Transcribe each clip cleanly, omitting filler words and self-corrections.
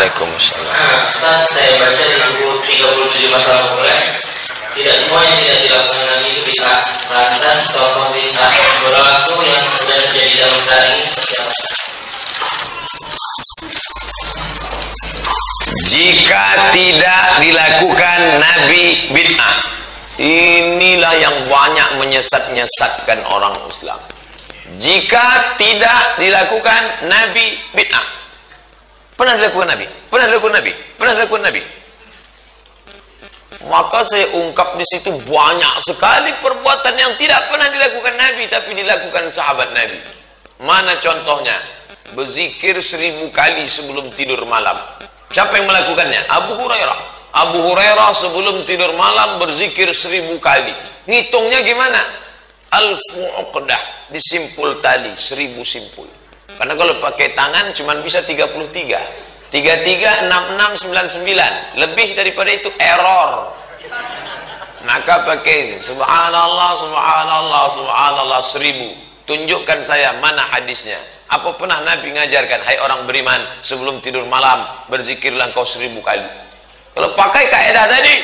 Waalaikumsalam. Ustaz, saya baca di buku 37 masalah populer, tidak semua yang tidak dilakukan Nabi itu bid'ah. Lantas contoh bid'ah berlaku yang sudah terjadi dalam sehari ini seperti apa? Jika tidak dilakukan Nabi, bid'ah. Inilah yang banyak menyesat-nyesatkan orang Islam. Jika tidak dilakukan Nabi, bid'ah. Pernah dilakukan Nabi? Pernah dilakukan Nabi? Pernah dilakukan Nabi? Maka saya ungkap di situ banyak sekali perbuatan yang tidak pernah dilakukan Nabi tapi dilakukan sahabat Nabi. Mana contohnya? Berzikir 1000 kali sebelum tidur malam. Siapa yang melakukannya? Abu Hurairah. Abu Hurairah sebelum tidur malam berzikir 1000 kali. Ngitungnya gimana? Alfu uqdah, disimpul tali 1000 simpul. Karena kalau pakai tangan cuma bisa 33. 33, 66, 99. Lebih daripada itu error. Maka pakai subhanallah, subhanallah, subhanallah 1000. Tunjukkan saya mana hadisnya. Apa pernah Nabi mengajarkan, hai orang beriman, sebelum tidur malam berzikirlah engkau 1000 kali. Kalau pakai kaidah tadi,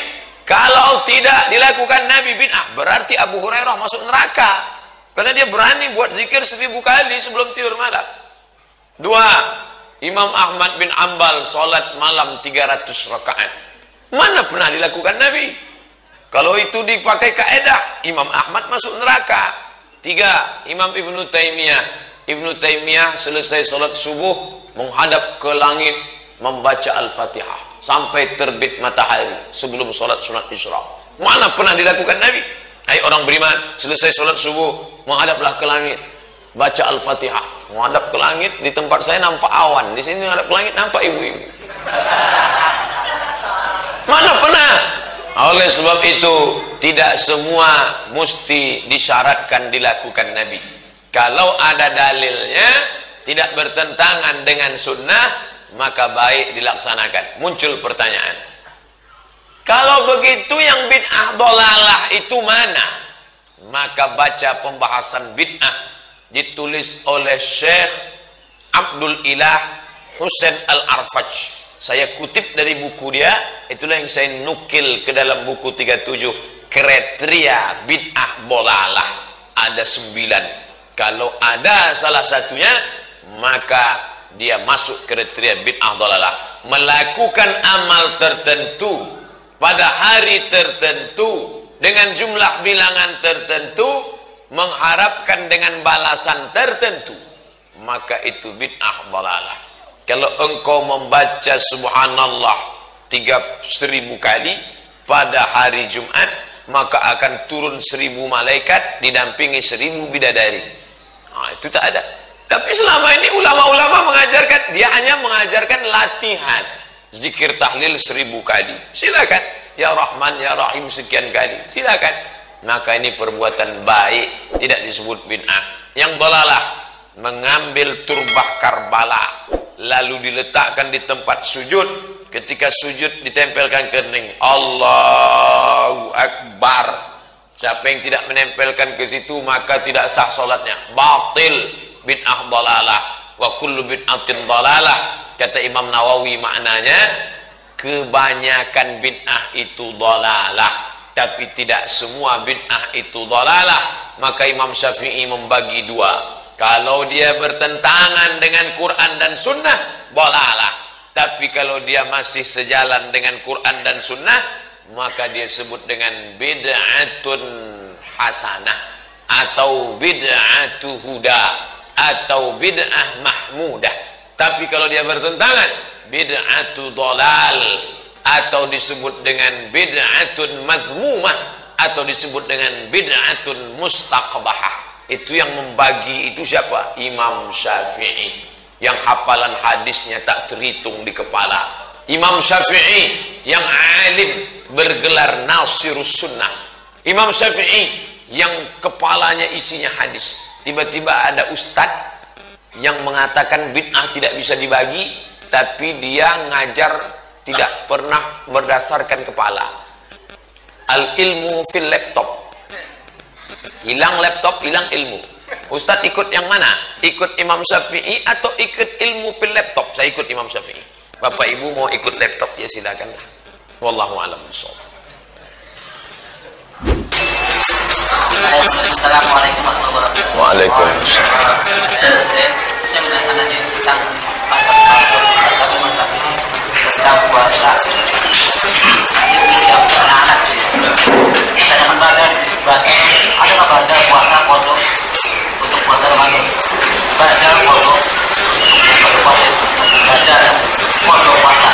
kalau tidak dilakukan Nabi, bid'ah, berarti Abu Hurairah masuk neraka. Karena dia berani buat zikir 1000 kali sebelum tidur malam. 2. Imam Ahmad bin Ambal sholat malam 300 rakaat. Mana pernah dilakukan Nabi? Kalau itu dipakai kaidah, Imam Ahmad masuk neraka. 3. Imam Ibnu Taimiyah. Ibnu Taimiyah selesai sholat subuh menghadap ke langit membaca Al-Fatihah sampai terbit matahari sebelum sholat sunat Isra. Mana pernah dilakukan Nabi? Hai orang beriman, selesai sholat subuh menghadaplah ke langit, baca Al-Fatihah. Menghadap ke langit, di tempat saya nampak awan, di sini menghadap ke langit nampak ibu-ibu. Mana pernah? Oleh sebab itu tidak semua mesti disyaratkan dilakukan Nabi. Kalau ada dalilnya tidak bertentangan dengan sunnah, maka baik dilaksanakan. Muncul pertanyaan, kalau begitu yang bid'ah dolalah itu mana? Maka baca pembahasan bid'ah ditulis oleh Syekh Abdul Ilah Husain Al-Arfaj. Saya kutip dari buku dia, itulah yang saya nukil ke dalam buku 37. Kriteria bid'ah dolalah ada 9. Kalau ada salah satunya, maka dia masuk kriteria bid'ah dolalah. Melakukan amal tertentu pada hari tertentu dengan jumlah bilangan tertentu, mengharapkan dengan balasan tertentu, maka itu bid'ah dalalah. Kalau engkau membaca subhanallah 1000 kali pada hari Jumat, maka akan turun 1000 malaikat didampingi 1000 bidadari. Itu tak ada. Tapi selama ini ulama-ulama mengajarkan, dia hanya mengajarkan latihan zikir tahlil 1000 kali. Silakan, ya Rahman ya Rahim sekian kali, silakan. Maka ini perbuatan baik, tidak disebut bid'ah. Yang dalalah, mengambil turbah Karbala lalu diletakkan di tempat sujud. Ketika sujud ditempelkan kening, Allahu Akbar. Siapa yang tidak menempelkan ke situ maka tidak sah salatnya, batil, bid'ah dalalah. Wa kullu bid'atin dalalah. Kata Imam Nawawi, maknanya kebanyakan bid'ah itu dalalah, tapi tidak semua bid'ah itu dalalah. Maka Imam Syafi'i membagi 2. Kalau dia bertentangan dengan Quran dan Sunnah, dalalah. Tapi kalau dia masih sejalan dengan Quran dan Sunnah, maka dia sebut dengan bid'atun hasanah, atau bid'atu huda, atau bid'ah mahmudah. Tapi kalau dia bertentangan, bid'atu dalal, atau disebut dengan bid'atun mazmumah, atau disebut dengan bid'atun mustaqbahah. Itu yang membagi itu siapa? Imam Syafi'i, yang hafalan hadisnya tak terhitung di kepala. Imam Syafi'i yang alim, bergelar Nasirus Sunnah. Imam Syafi'i yang kepalanya isinya hadis. Tiba-tiba ada ustadz yang mengatakan bid'ah tidak bisa dibagi, tapi dia ngajar tidak pernah berdasarkan kepala. Al ilmu fil laptop. Hilang laptop, hilang ilmu. Ustadz ikut yang mana? Ikut Imam Syafi'i atau ikut ilmu fil laptop? Saya ikut Imam Syafi'i. Bapak Ibu mau ikut laptop ya silakanlah. Wallahu a'lam bishawab. Assalamualaikum warahmatullahi wabarakatuh. Waalaikumsalam. Saya menanyakan tentang masa ini tentang puasa. Yang anak-anak saya membaca ada baca puasa kodok untuk puasa Ramadan, baca kodok untuk puasa, baca kodok puasa,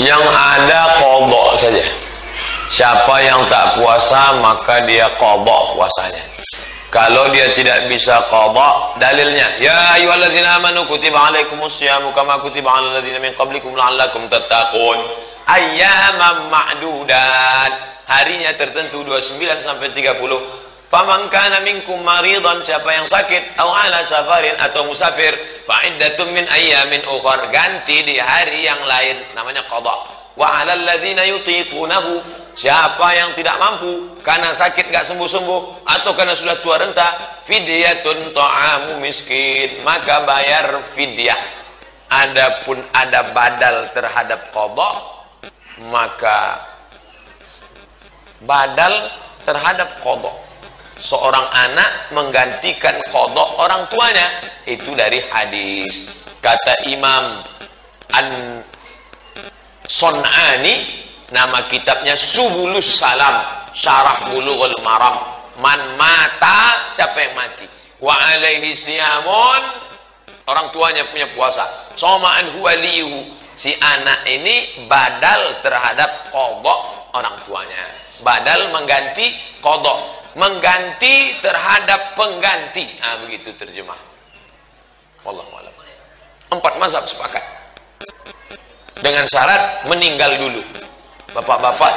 yang ada qadha saja. Siapa yang tak puasa maka dia qadha puasanya. Kalau dia tidak bisa qadha, dalilnya ya ayyuhalladzina amanu kutiba alaikumusyamu kama kutiba alal ladzina min qablikum la'allakum tattaqun. Ayyaman ma'dudat, harinya tertentu 29 sampai 30. Faman kana minkum maridan, siapa yang sakit, atau ala safarin, atau musafir, fa iddatun min ayyamin ukhar, ganti di hari yang lain, namanya qadha. Wa 'alal ladzina yutiqunahu, siapa yang tidak mampu karena sakit gak sembuh-sembuh atau karena sudah tua renta, fidyatun ta'amu miskin, maka bayar fidyah. Adapun ada badal terhadap qadha, maka badal terhadap qadha, seorang anak menggantikan qadha orang tuanya, itu dari hadis. Kata Imam An-Son'ani, nama kitabnya Subulus Salam, Syarah Bulughul Maram, man mata, siapa yang mati, wa alaihi siyamun, orang tuanya punya puasa, soma'an huwaliyuhu, si anak ini badal terhadap qadha orang tuanya. Badal mengganti qadha, mengganti terhadap pengganti. Nah, begitu terjemah. Wallahu a'lam. 4 mazhab sepakat. Dengan syarat meninggal dulu. Bapak-bapak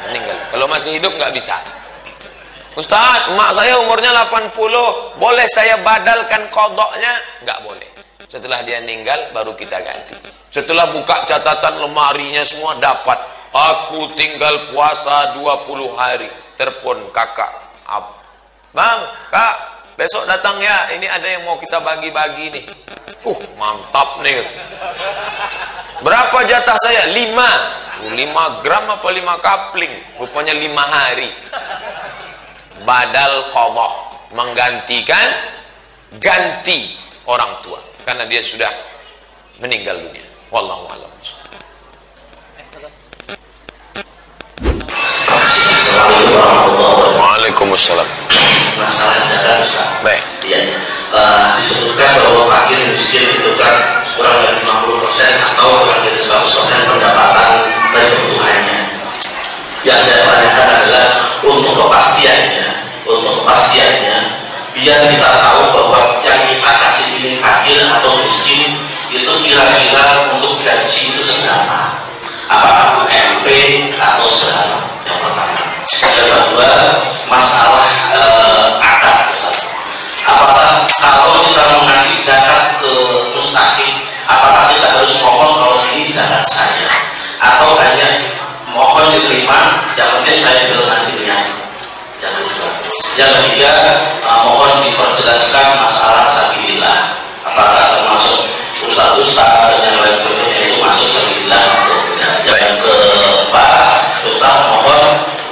meninggal. Kalau masih hidup nggak bisa. Ustaz, emak saya umurnya 80, boleh saya badalkan qadhanya? Nggak boleh. Setelah dia meninggal baru kita ganti. Setelah buka catatan lemarinya semua dapat, aku tinggal puasa 20 hari. Telepon kakak, bang, kak, besok datang ya, ini ada yang mau kita bagi-bagi nih. Mantap nih. Berapa jatah saya? 5 gram apa 5 kapling, rupanya 5 hari. Badal qadha, menggantikan ganti orang tua karena dia sudah meninggal dunia. Wallahu a'lam. Waalaikumsalam. Masalah zakat, baik. Ya, disebutkan bahwa fakir miskin itu kan kurang dari 50% atau kurang dari 100% pendapatan dari kebutuhannya. Yang saya tanyakan adalah untuk kepastiannya, biar kita tahu bahwa yang kita kasih ini fakir atau miskin itu kira-kira untuk gaji itu seberapa? Apakah UMP atau seberapa? Yang pertama. Yang kedua, masalah akad. Apakah kalau kita mengasih zakat ke mustahik, apakah kita harus mohon kalau ini zakat saya, atau hanya mohon diterima, yang penting saya belum nantinya? Yang ketiga, mohon diperjelaskan masalah sabilillah, apakah termasuk ustaz-ustaz dan yang lain sebagainya itu masuk sabilillah atau tidak? Yang keempat, ustaz mohon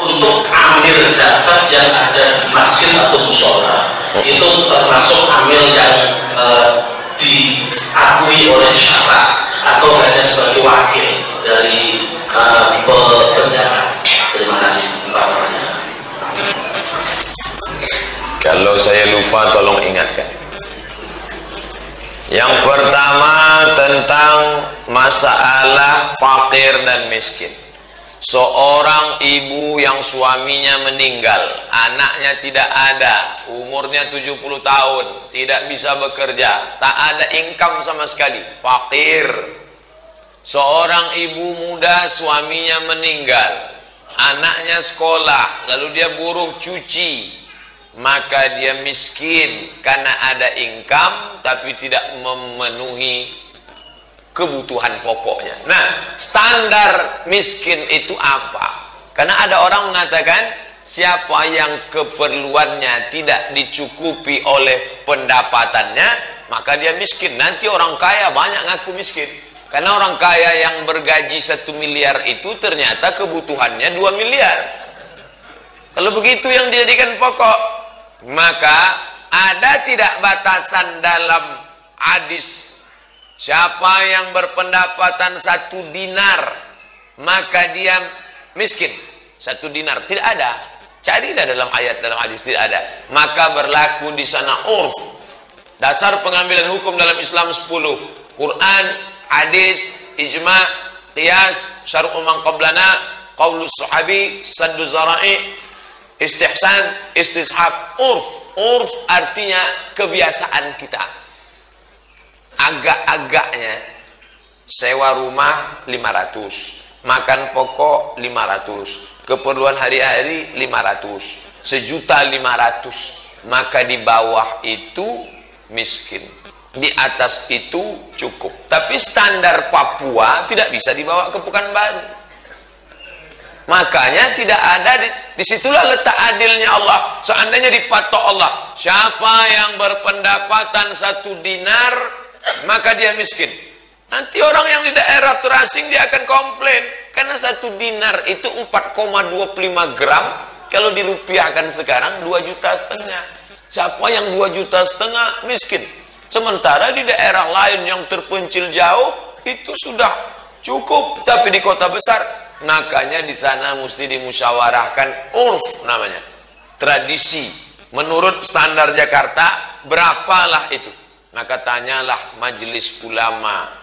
untuk amil zakat yang ada di masjid atau mushola itu termasuk amil yang diakui oleh syarak atau hanya sebagai wakil dari pezakat. Terima kasih. Kalau saya lupa tolong ingatkan. Yang pertama tentang masalah fakir dan miskin. Seorang ibu yang suaminya meninggal, anaknya tidak ada, umurnya 70 tahun, tidak bisa bekerja, tak ada income sama sekali, fakir. Seorang ibu muda suaminya meninggal, anaknya sekolah, lalu dia buruh cuci, maka dia miskin karena ada income tapi tidak memenuhi kebutuhan pokoknya. Nah, standar miskin itu apa? Karena ada orang mengatakan siapa yang keperluannya tidak dicukupi oleh pendapatannya, maka dia miskin. Nanti orang kaya banyak ngaku miskin. Karena orang kaya yang bergaji 1 miliar itu ternyata kebutuhannya 2 miliar. Kalau begitu yang dijadikan pokok, maka ada tidak batasan dalam hadis, siapa yang berpendapatan 1 dinar, maka dia miskin. 1 dinar, tidak ada. Carilah dalam ayat, dalam hadis, tidak ada. Maka berlaku di sana urf. Dasar pengambilan hukum dalam Islam 10. Quran, hadis, ijma, qiyas, syar'u man qablana, qaulus sahabi, saddu zara'i, istihsan, istishab. Urf artinya kebiasaan kita. Agak-agaknya sewa rumah 500, makan pokok 500, keperluan hari-hari 500, 1.500.000, maka di bawah itu miskin, di atas itu cukup. Tapi standar Papua tidak bisa dibawa ke Pekanbaru. Makanya tidak ada, disitulah letak adilnya Allah. Seandainya dipatok Allah, siapa yang berpendapatan 1 dinar, maka dia miskin. Nanti orang yang di daerah terasing dia akan komplain, karena 1 dinar itu 4,25 gram, kalau dirupiahkan sekarang 2,5 juta. Siapa yang 2,5 juta miskin? Sementara di daerah lain yang terpencil jauh itu sudah cukup. Tapi di kota besar, makanya di sana mesti dimusyawarahkan urf namanya, tradisi. Menurut standar Jakarta berapalah itu? Maka tanyalah majelis ulama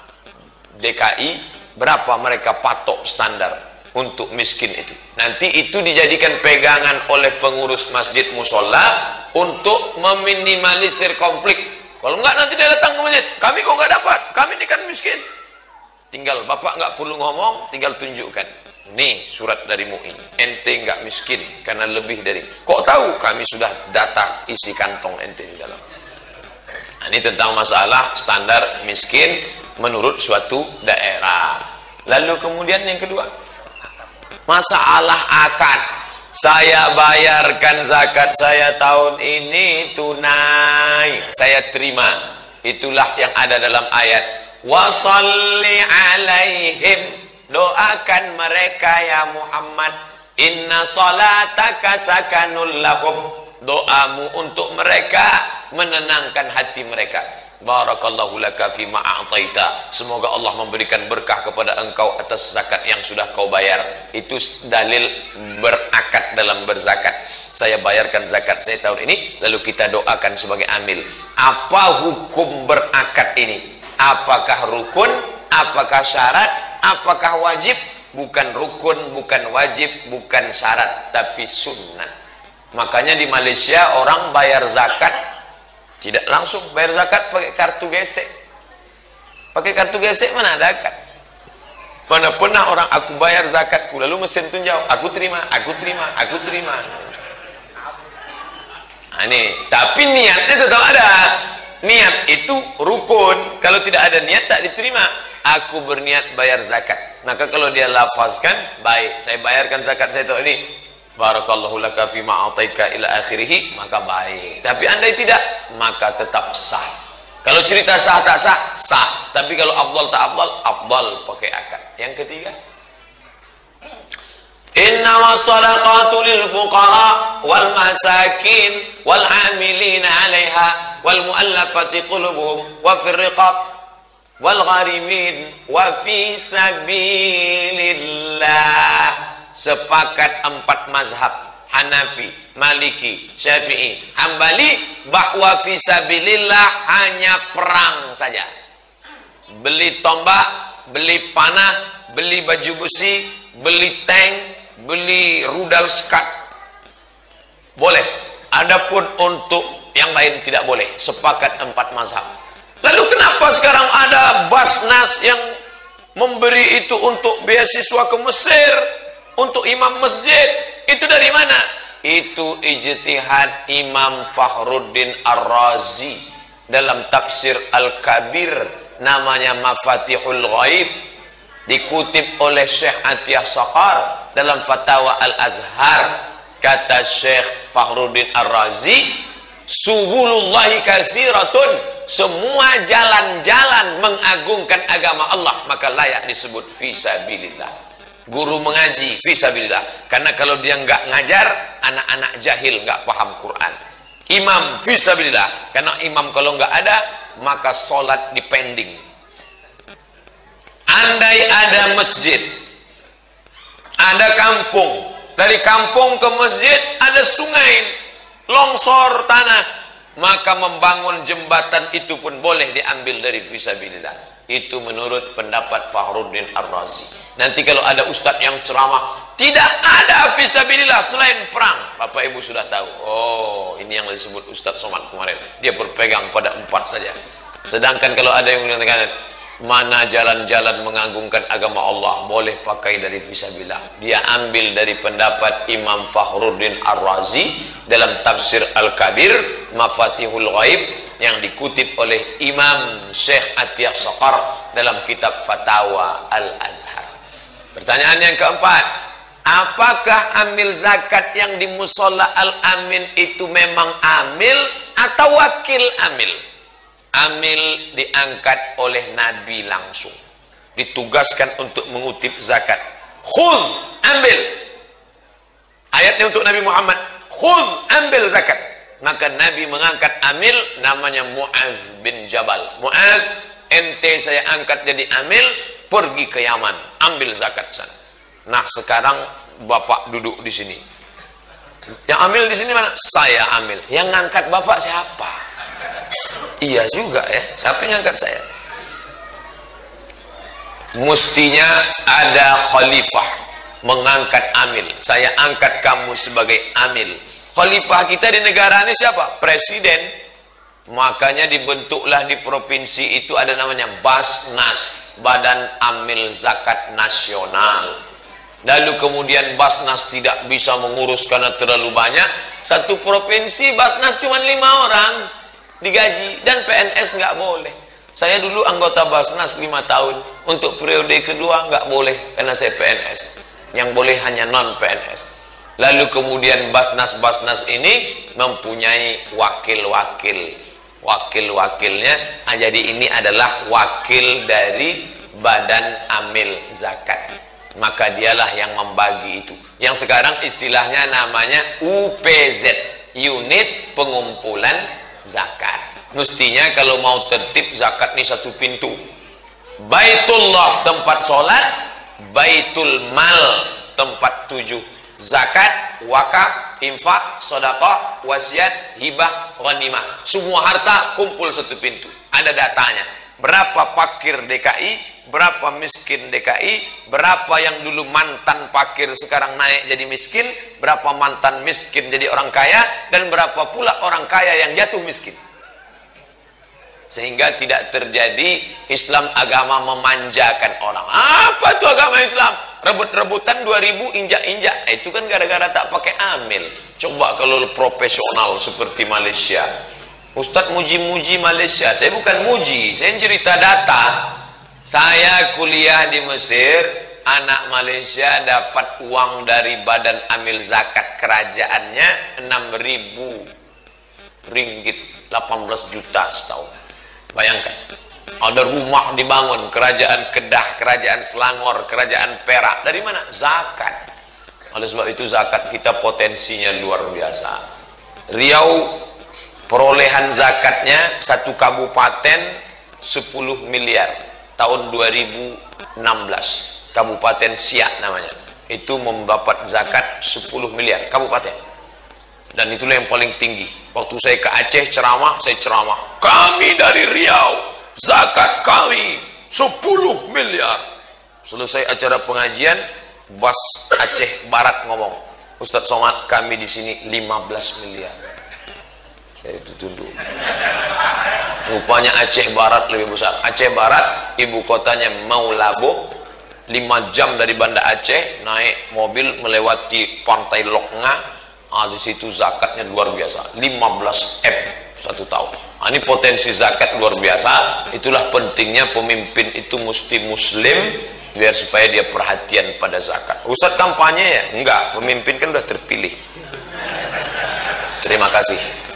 DKI, berapa mereka patok standar untuk miskin itu. Nanti itu dijadikan pegangan oleh pengurus masjid musola untuk meminimalisir konflik. Kalau enggak nanti dia datang ke masjid, kami kok enggak dapat, kami ini kan miskin. Tinggal bapak enggak perlu ngomong, tinggal tunjukkan, nih surat dari MUI, ente enggak miskin karena lebih dari. Kok tahu? Kami sudah data isi kantong ente di dalam. Nah, ini tentang masalah standar miskin menurut suatu daerah. Lalu kemudian yang kedua, masalah akad. Saya bayarkan zakat saya tahun ini tunai, saya terima. Itulah yang ada dalam ayat, wa shalli alaihim, doakan mereka ya Muhammad, inna salataka sakanul lahum, doamu untuk mereka menenangkan hati mereka. Barakallahu laka fima a'taita, semoga Allah memberikan berkah kepada engkau atas zakat yang sudah kau bayar. Itu dalil berakad dalam berzakat. Saya bayarkan zakat saya tahun ini, lalu kita doakan sebagai amil. Apa hukum berakad ini? Apakah rukun? Apakah syarat? Apakah wajib? Bukan rukun, bukan wajib, bukan syarat, tapi sunnah. Makanya di Malaysia orang bayar zakat tidak langsung bayar zakat pakai kartu gesek. Pakai kartu gesek mana ada akad? Mana pernah orang aku bayar zakatku lalu mesin tunjau, aku terima, aku terima, aku terima. Nah, ini, tapi niatnya tetap ada. Niat itu rukun. Kalau tidak ada niat tak diterima. Aku berniat bayar zakat. Maka kalau dia lafazkan, baik, saya bayarkan zakat saya tahun ini. Barakallahu laka fima a'taika ila akhirih, maka baik. Tapi andai tidak, maka tetap sah. Kalau cerita sah tak sah, sah. Tapi kalau afdal tak afdal, afdal pakai akad. Yang ketiga, innama shadaqatu lil fuqara wal masakin wal amilina 'alaiha wal mu'allafati qulubuhum wa fir riqab wal gharimin wa fi sabilillah. Sepakat 4 mazhab, Hanafi, Maliki, Syafi'i, Hambali, bahwa fisabilillah hanya perang saja. Beli tombak, beli panah, beli baju besi, beli tank, beli rudal skat, boleh. Adapun untuk yang lain tidak boleh. Sepakat 4 mazhab. Lalu kenapa sekarang ada Basnas yang memberi itu untuk beasiswa ke Mesir, untuk imam masjid? Itu dari mana? Itu ijtihad Imam Fakhruddin Ar-Razi dalam tafsir Al-Kabir, namanya Mafatihul Ghaib, dikutip oleh Syekh Atiyah Saqar dalam Fatwa Al-Azhar. Kata Syekh Fakhruddin Ar-Razi, subulullahi katsiratun, semua jalan-jalan mengagungkan agama Allah maka layak disebut fisabilillah. Guru mengaji fisabilillah, karena kalau dia nggak ngajar, anak-anak jahil nggak paham Quran. Imam fisabilillah, karena imam kalau nggak ada maka sholat dipending. Andai ada masjid, ada kampung, dari kampung ke masjid ada sungai, longsor tanah, maka membangun jembatan itu pun boleh diambil dari fisabilillah. Itu menurut pendapat Fakhruddin Ar-Razi. Nanti kalau ada ustadz yang ceramah, tidak ada fisabilillah selain perang, Bapak Ibu sudah tahu, oh ini yang disebut Ustadz Somad kemarin, dia berpegang pada 4 saja. Sedangkan kalau ada yang mengatakan mana jalan-jalan mengagungkan agama Allah boleh pakai dari fisabilillah, dia ambil dari pendapat Imam Fakhruddin Ar-Razi dalam tafsir Al-Kabir Mafatihul Ghaib yang dikutip oleh Imam Syekh Atiyah Saqar dalam kitab Fatawa Al-Azhar. Pertanyaan yang keempat, apakah amil zakat yang di musola Al-Amin itu memang amil atau wakil amil? Amil diangkat oleh Nabi langsung, ditugaskan untuk mengutip zakat. Khudh, ambil. Ayatnya untuk Nabi Muhammad, khudh, ambil zakat. Maka Nabi mengangkat amil, namanya Mu'az bin Jabal. Mu'az, ente saya angkat jadi amil, pergi ke Yaman, ambil zakat sana. Nah sekarang bapak duduk di sini, yang amil di sini mana? Saya amil. Yang ngangkat bapak siapa? Iya juga ya, siapa yang ngangkat saya? Mestinya ada khalifah mengangkat amil. Saya angkat kamu sebagai amil. Khalifah kita di negara ini siapa? Presiden. Makanya dibentuklah di provinsi itu ada namanya Basnas, Badan Amil Zakat Nasional. Lalu kemudian Basnas tidak bisa mengurus karena terlalu banyak. Satu provinsi Basnas cuma 5 orang digaji, dan PNS nggak boleh. Saya dulu anggota Basnas 5 tahun, untuk periode kedua nggak boleh karena saya PNS, yang boleh hanya non PNS. Lalu kemudian Basnas ini mempunyai wakil-wakilnya. Jadi ini adalah wakil dari Badan Amil Zakat, maka dialah yang membagi itu, yang sekarang istilahnya namanya UPZ, Unit Pengumpulan Zakat. Mestinya kalau mau tertib zakat ini satu pintu. Baitullah tempat sholat, Baitul Mal tempat tujuh. Zakat, wakaf, infak, sedekah, wasiat, hibah, ghanimah. Semua harta kumpul satu pintu. Ada datanya. Berapa fakir DKI, berapa miskin DKI, berapa yang dulu mantan fakir sekarang naik jadi miskin, berapa mantan miskin jadi orang kaya, dan berapa pula orang kaya yang jatuh miskin. Sehingga tidak terjadi Islam agama memanjakan orang. Apa itu agama Islam? Rebut-rebutan 2000 injak-injak. Itu kan gara-gara tak pakai amil. Coba kalau profesional seperti Malaysia. Ustadz muji-muji Malaysia. Saya bukan muji, saya cerita data. Saya kuliah di Mesir, anak Malaysia dapat uang dari Badan Amil Zakat kerajaannya 6.000 ringgit, 18 juta setahun. Bayangkan, ada rumah dibangun, kerajaan Kedah, kerajaan Selangor, kerajaan Perak. Dari mana? Zakat. Oleh sebab itu zakat kita potensinya luar biasa. Riau perolehan zakatnya satu kabupaten 10 miliar tahun 2016. Kabupaten Siak namanya. Itu mendapat zakat 10 miliar kabupaten. Dan itulah yang paling tinggi. Waktu saya ke Aceh ceramah, saya ceramah, kami dari Riau, zakat kami 10 miliar. Selesai acara pengajian, Bas Aceh Barat ngomong, Ustadz Somad, kami di sini 15 miliar. Saya itu tunduk. Rupanya Aceh Barat lebih besar. Aceh Barat, ibu kotanya Maulabo, 5 jam dari Banda Aceh, naik mobil melewati pantai Loknga. Di situ zakatnya luar biasa, 15 M satu tahun. Ini potensi zakat luar biasa. Itulah pentingnya pemimpin itu mesti muslim, biar supaya dia perhatian pada zakat. Ustadz kampanye ya? Enggak, pemimpin kan udah terpilih. Terima kasih.